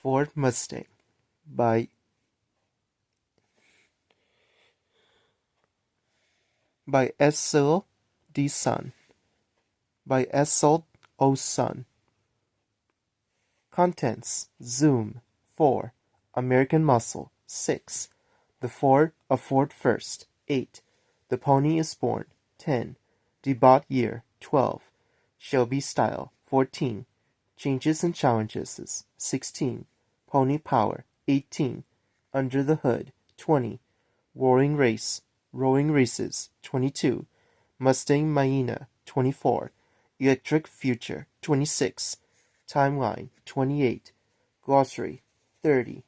Ford Mustang by Edsel D. Sun by Edsel O. Sun. Contents: Zoom 4. American Muscle 6. A Ford First 8. The Pony is Born 10. Debut Year 12. Shelby Style 14. Changes and Challenges 16. Pony Power 18. Under the Hood 20. Roaring Races 22. Mustang Maina 24. Electric Future 26. Timeline 28. Glossary 30.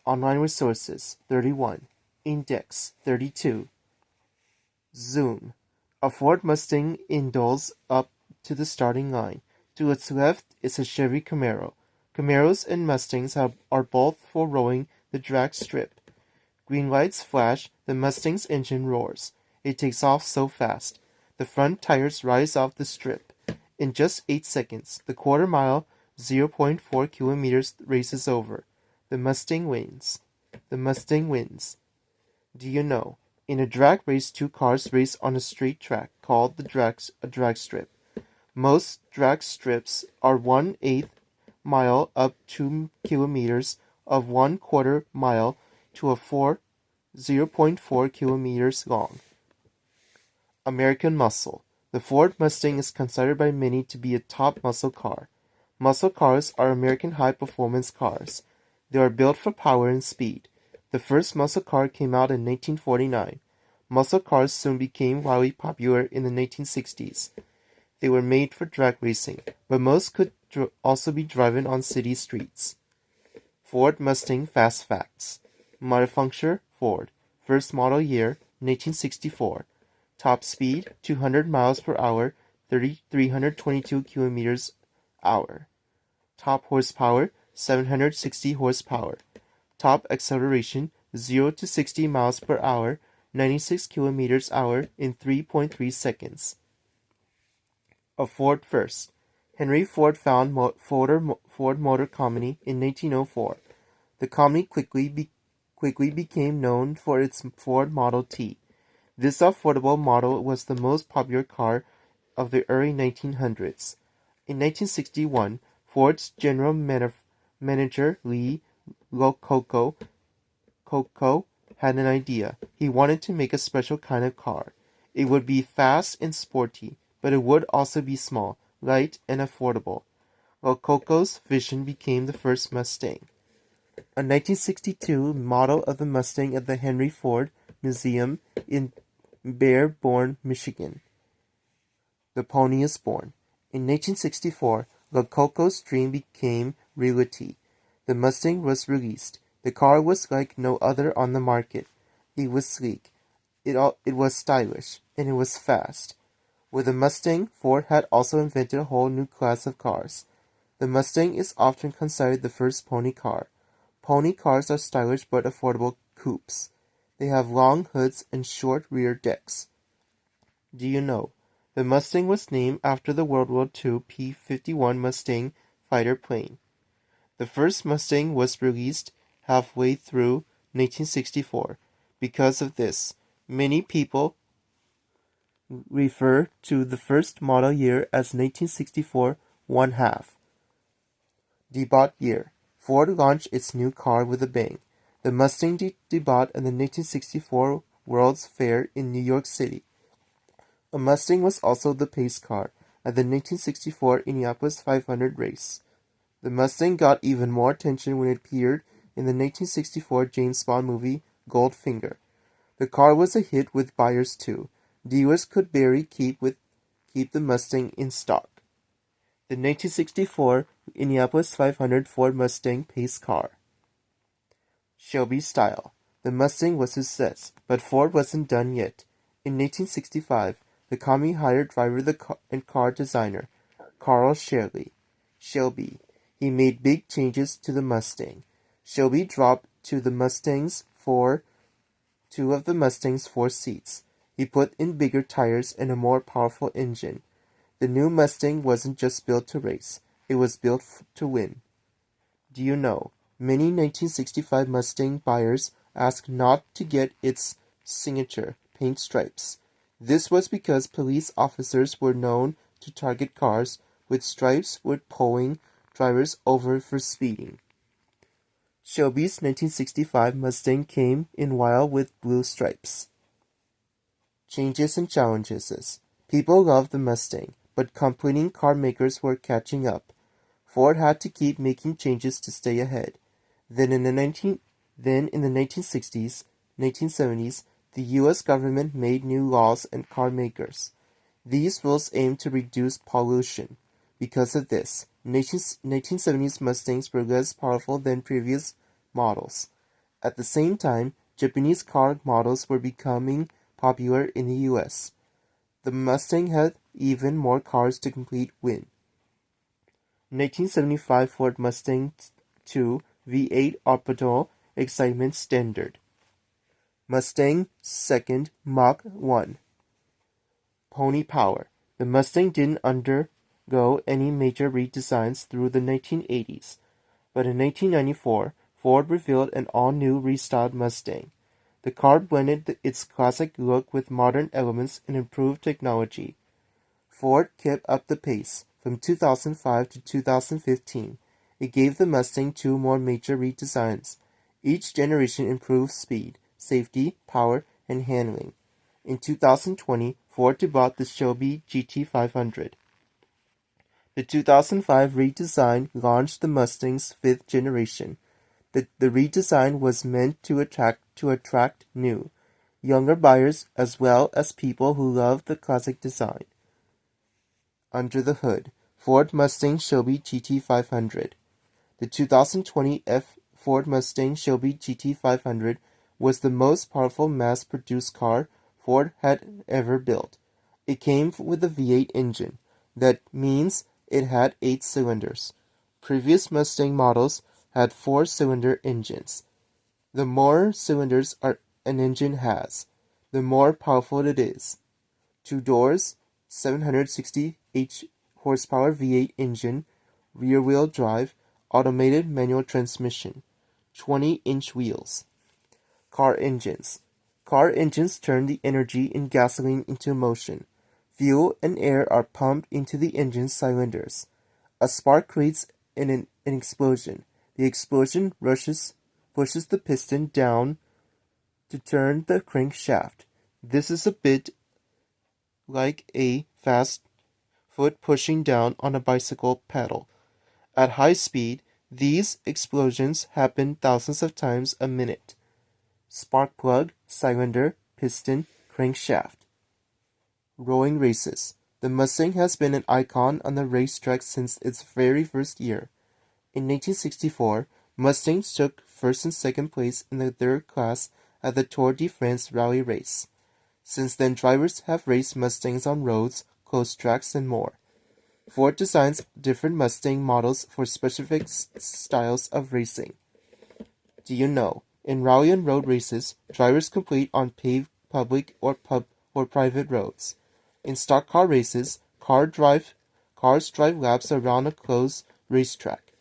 Online resources 31. Index 32. Zoom. A Ford Mustang indulges up to the starting line. To its left is a Chevy Camaro. Camaros and Mustangs are both for rowing the drag strip. Green lights flash, the Mustang's engine roars. It takes off so fast. The front tires rise off the strip. In just 8 seconds, the quarter-mile, 0.4 kilometers race is over. The Mustang wins. The Mustang wins. Do you know? In a drag race, two cars race on a straight track called a drag strip. Most drag strips are 1/8 mile up 2 kilometers of 1/4 mile to a 0.4 kilometers long. American Muscle. The Ford Mustang is considered by many to be a top muscle car. Muscle cars are American high-performance cars. They are built for power and speed. The first muscle car came out in 1949. Muscle cars soon became wildly popular in the 1960s. They were made for drag racing, but most could also be driven on city streets. Ford Mustang Fast Facts. Manufacturer Ford. First model year 1964. Top speed 200 miles per hour, 322 kilometers hour. Top horsepower 760 horsepower. Top acceleration 0 to 60 miles per hour, 96 kilometers hour in 3.3 seconds. A Ford First. Henry Ford found Ford Motor Company in 1904. The company quickly became known for its Ford Model T. This affordable model was the most popular car of the early 1900s. In 1961, Ford's general manager Lee Iacocca had an idea. He wanted to make a special kind of car. It would be fast and sporty, but it would also be small, light, and affordable. Iacocca's vision became the first Mustang. A 1962 model of the Mustang at the Henry Ford Museum in Dearborn, Michigan. The Pony is Born. In 1964, Iacocca's dream became reality. The Mustang was released. The car was like no other on the market. It was sleek. It was stylish, and it was fast. With the Mustang, Ford had also invented a whole new class of cars. The Mustang is often considered the first pony car. Pony cars are stylish but affordable coupes. They have long hoods and short rear decks. Do you know? The Mustang was named after the World War II P-51 Mustang fighter plane. The first Mustang was released halfway through 1964. Because of this, many people refer to the first model year as 1964 1/2. Debut year. Ford launched its new car with a bang. The Mustang debuted at the 1964 World's Fair in New York City. A Mustang was also the pace car at the 1964 Indianapolis 500 race. The Mustang got even more attention when it appeared in the 1964 James Bond movie Goldfinger. The car was a hit with buyers too. Dealers could barely keep the Mustang in stock. The 1964 Indianapolis 500 Ford Mustang pace car. Shelby Style. The Mustang was a success, but Ford wasn't done yet. In 1965, the company hired driver and car designer Carl Shelby. He made big changes to the Mustang. Shelby dropped two of the Mustang's four seats. He put in bigger tires and a more powerful engine. The new Mustang wasn't just built to race, it was built to win. Do you know, many 1965 Mustang buyers asked not to get its signature paint stripes. This was because police officers were known to target cars with stripes with pulling drivers over for speeding. Shelby's 1965 Mustang came in white with blue stripes. Changes and challenges. People loved the Mustang, but competing car makers were catching up. Ford had to keep making changes to stay ahead. Then in the 1960s, 1970s, the US government made new laws and car makers. These rules aimed to reduce pollution. Because of this, 1970s Mustangs were less powerful than previous models. At the same time, Japanese car models were becoming popular in the US. The Mustang had even more cars to compete with. 1975 Ford Mustang II V8 Optimal Excitement Standard. Mustang second Mach 1. Pony Power. The Mustang didn't undergo any major redesigns through the 1980s, but in 1994, Ford revealed an all-new restyled Mustang. The car blended its classic look with modern elements and improved technology. Ford kept up the pace. From 2005 to 2015, it gave the Mustang two more major redesigns. Each generation improved speed, safety, power, and handling. In 2020, Ford bought the Shelby GT500. The 2005 redesign launched the Mustang's fifth generation. The redesign was meant to attract new, younger buyers as well as people who love the classic design. Under the hood, Ford Mustang Shelby GT500. The 2020 Ford Mustang Shelby GT500 was the most powerful mass-produced car Ford had ever built. It came with a V8 engine. That means it had 8 cylinders. Previous Mustang models had 4-cylinder engines. The more cylinders an engine has, the more powerful it is. 2 doors, 760 horsepower V8 engine, rear-wheel drive, automated manual transmission, 20-inch wheels. Car engines. Car engines turn the energy in gasoline into motion. Fuel and air are pumped into the engine's cylinders. A spark creates an explosion. The explosion pushes the piston down to turn the crankshaft. This is a bit like a fast foot pushing down on a bicycle pedal. At high speed, these explosions happen thousands of times a minute. Spark plug, cylinder, piston, crankshaft. Rowing races. The Mustang has been an icon on the racetrack since its very first year. In 1964, Mustangs took first and second place in the third class at the Tour de France rally race. Since then, drivers have raced Mustangs on roads, close tracks, and more. Ford designs different Mustang models for specific styles of racing. Do you know, in rally and road races, drivers compete on paved public or private roads. In stock car races, cars drive laps around a closed racetrack.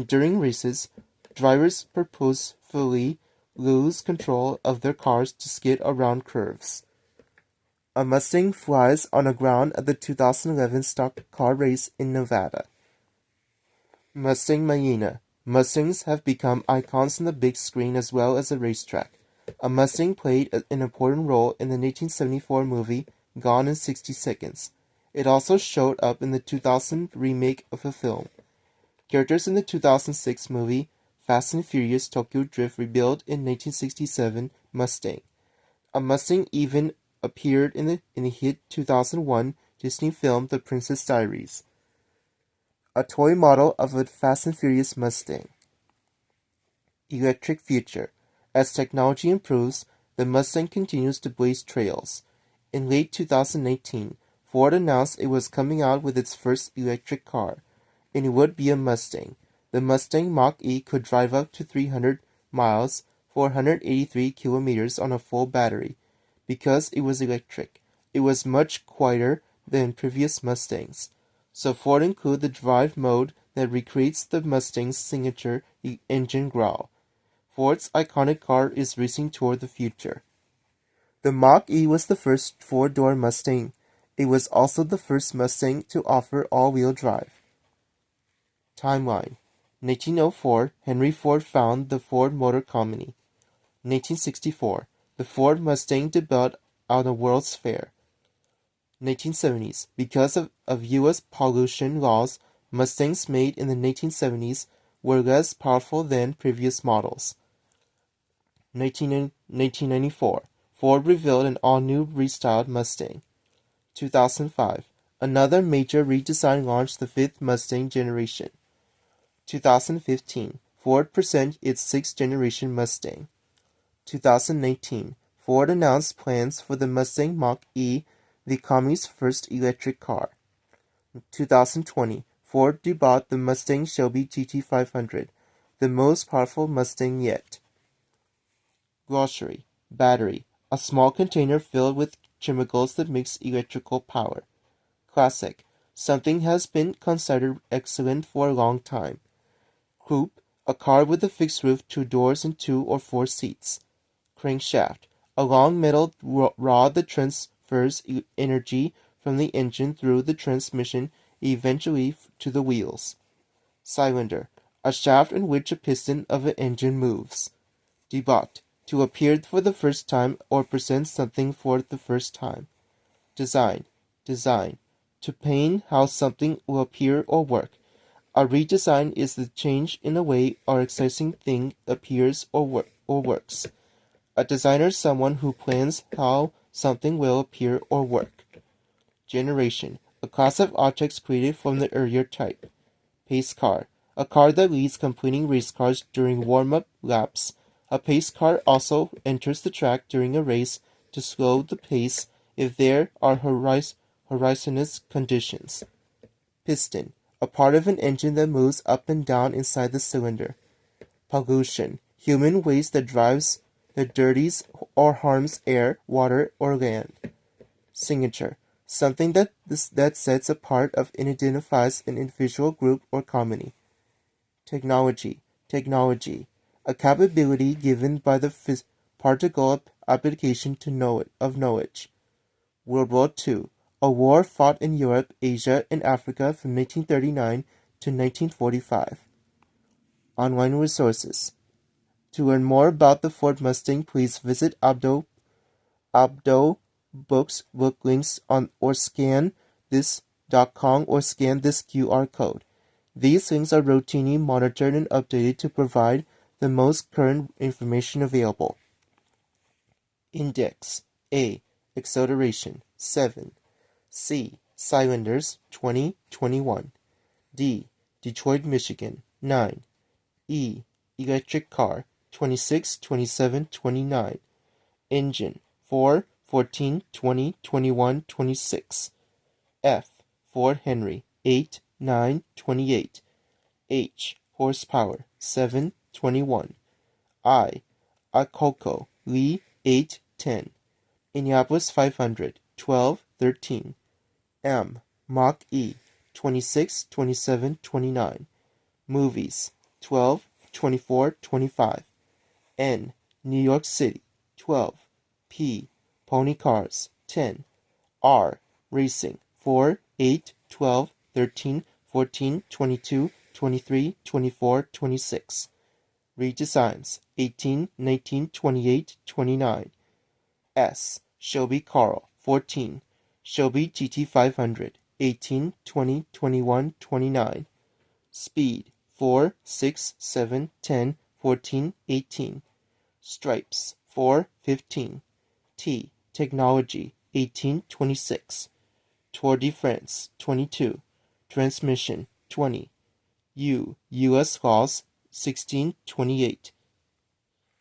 During races, drivers purposefully lose control of their cars to skid around curves. A Mustang flies on the ground at the 2011 stock car race in Nevada. Mustang Mania. Mustangs have become icons on the big screen as well as the racetrack. A Mustang played an important role in the 1974 movie Gone in 60 Seconds. It also showed up in the 2000 remake of the film. Characters in the 2006 movie Fast and Furious Tokyo Drift rebuilt in 1967 Mustang. A Mustang even appeared in the hit 2001 Disney film The Princess Diaries. A toy model of a Fast and Furious Mustang. Electric future. As technology improves, the Mustang continues to blaze trails. In late 2018, Ford announced it was coming out with its first electric car, and it would be a Mustang. The Mustang Mach-E could drive up to 300 miles, 483 kilometers on a full battery. Because it was electric, it was much quieter than previous Mustangs. So Ford included the drive mode that recreates the Mustang's signature engine growl. Ford's iconic car is racing toward the future. The Mach-E was the first four-door Mustang. It was also the first Mustang to offer all-wheel drive. Timeline: 1904, Henry Ford founded the Ford Motor Company. 1964, the Ford Mustang debuted at a World's Fair. 1970s, because of U.S. pollution laws, Mustangs made in the 1970s were less powerful than previous models. 1994, Ford revealed an all-new restyled Mustang. 2005, another major redesign launched the fifth Mustang generation. 2015, Ford presented its sixth-generation Mustang. 2019, Ford announced plans for the Mustang Mach-E, the company's first electric car. 2020, Ford debuted the Mustang Shelby GT500, the most powerful Mustang yet. Glossary: battery, a small container filled with chemicals that makes electrical power. Classic, something has been considered excellent for a long time. Coupe, a car with a fixed roof, 2 doors and 2 or 4 seats. Crankshaft, a long metal rod that transfers energy from the engine through the transmission, eventually to the wheels. Cylinder, a shaft in which a piston of an engine moves. Debut, to appear for the first time or present something for the first time. Design, to paint how something will appear or work. A redesign is the change in a way or exciting thing appears or works. A designer is someone who plans how something will appear or work. Generation, a class of objects created from the earlier type. Pace car, a car that leads completing race cars during warm-up laps. A pace car also enters the track during a race to slow the pace if there are horizontal conditions. Piston, a part of an engine that moves up and down inside the cylinder. Pollution, human waste that dirties or harms air, water, or land. Signature, something that sets apart and identifies an individual, group, or company. Technology, a capability given by the particle application of knowledge. World War II, a war fought in Europe, Asia, and Africa from 1939 to 1945. Online resources. To learn more about the Ford Mustang, please visit Abdo Books book links or scan this.com or scan this QR code. These links are routinely monitored and updated to provide the most current information available. Index: A. Acceleration 7. C. Cylinders 2021. D. Detroit, Michigan 9. E. Electric car 26, 27, 29. Engine 4, 14, 20, 21, 26. F. 4 Henry 8, 9, 28. H. Horsepower 7, 21. I. Akoko Lee 8, 10. Indianapolis 500 12, 13. M. Mach-E 26, 27, 29. Movies 12, 24, 25. N. New York City 12. P. Pony Cars 10. R. Racing 4, 8, 12, 13, 14, 22, 23, 24, 26. Redesigns 18, 19, 28, 29. S. Shelby Carl 14. Shelby GT500 18, 20, 21, 29. Speed 4, 6, 7, 10, 14, 18. Stripes 4, 15. T. Technology 18, 26. Tour de France 22. Transmission 20. U. U.S. laws 16, 28.